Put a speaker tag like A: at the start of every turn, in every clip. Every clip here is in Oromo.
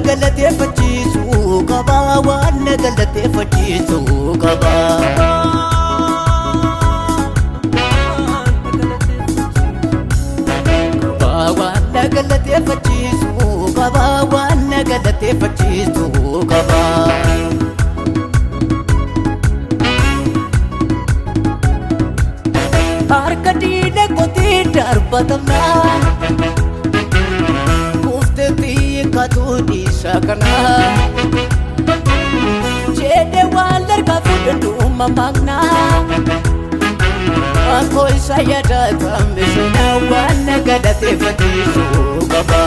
A: galateeffachiisu qaba waan na galateeffachiisu qaba waan na galateeffachiisu qaba waan na galateeffachiisu qaba harka diina kotii darbatamnaa kufteetii katuudhi shakanaa jedhee waan largaa fudhadhu mammaaknaa akkoo isa yaadatamne seenaa waan na galateeffachiisu qaba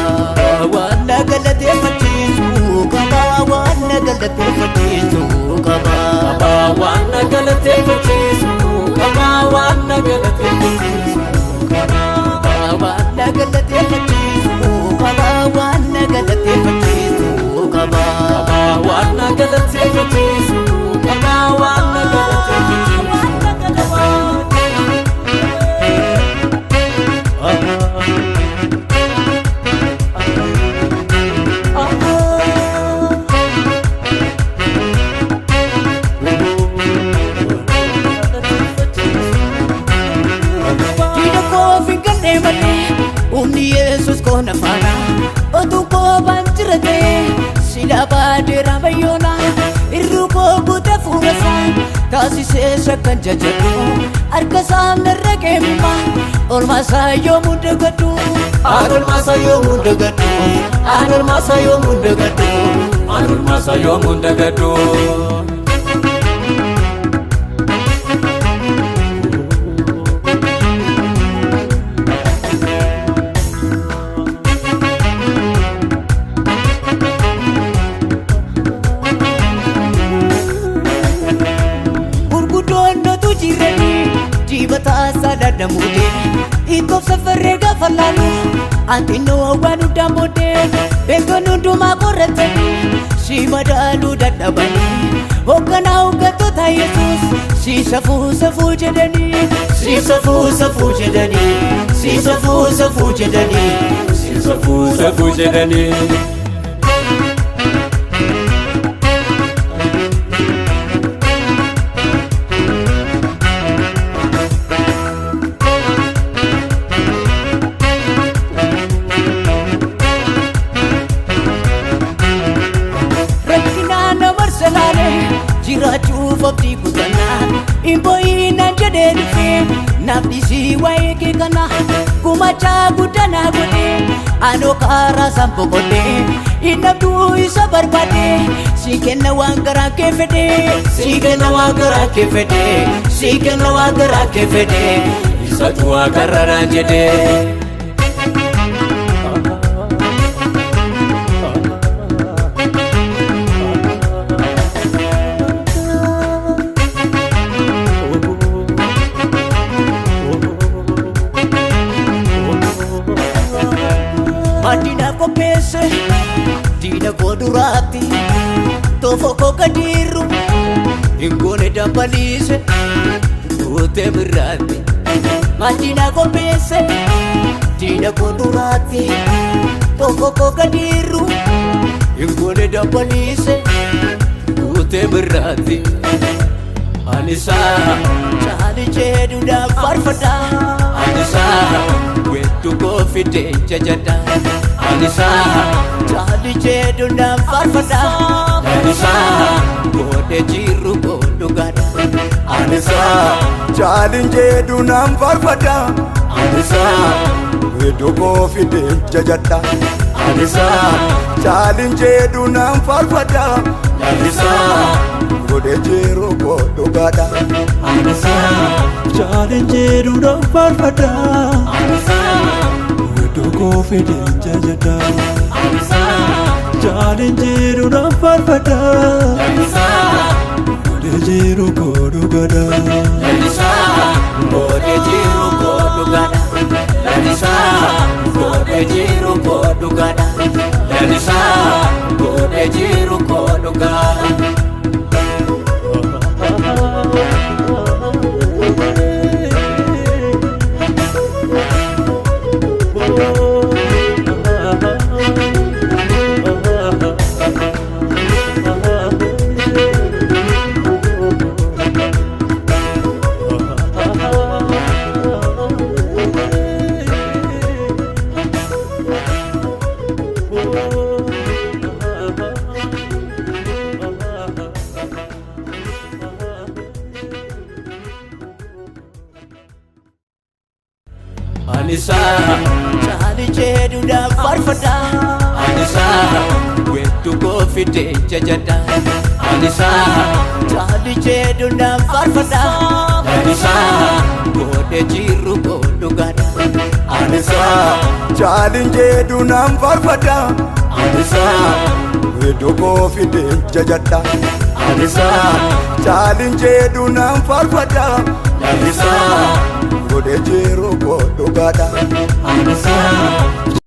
A: waan na galateeffachiisu qaba waan na galateeffachiisu qaba waan na galateeffachiisu qaba waan na galateeffachiisu qaba waan na galateeffachiisu qaba waan na galateeffachiisu qaba waan na galateeffachiisu qaba waan na galateeffachiisu Yesus kona fana otu ko banjirate sila badera bayona irru ko buta furasa kasi se sakan jajatu arkasan regema olma sayo mudagatu alma sayo mudagatu alma sayo mudagatu alma sayo mudagatu Sada mude iko safare gafalalu antino wanu damode begonu duma korete si madalu dadabani ogana ugato Yesus si safu jedani si safu jedani si safu jedani si safu jedani Fabdi kutana imboina jadelfi nafdisi waike kana kumacha kutana gode anokara sampokode inabdu isa barbade sikena wangara kefede sikena wangara kefede sikena wangara kefede isa tuwa karara jede Madina ko pese dina ko durati tofo ko kadiru ingone dambalise ute mirati Madina ko pese dina ko durati tofo ko kadiru ingone dambalise ute mirati Anisa chali jedu da farfada Anisa wetu ko fide jajada Anisa chali jedu da farfada Anisa gode jiru godu gada Anisa chali jedu da farfada Anisa wetu ko fide jajada Anisa chali jedu da farfada Anisa gode jiru godu gada Anisa chali jedu da farfada Anisa ko fide jajada Anisa chali jedu da farfada Anisa gode jiru godu gada Anisa gode jiru godu gada Anisa gode jiru godu gada Anisa gode jiru godu gada fide jajada Anisa Chali jedhu nam farfada Anisa Gode jiru godu gada Anisa Chali jedhu nam farfada Anisa Wedo fide jajada Anisa Chali jedhu nam farfada Anisa Gode jiru godu gada Anisa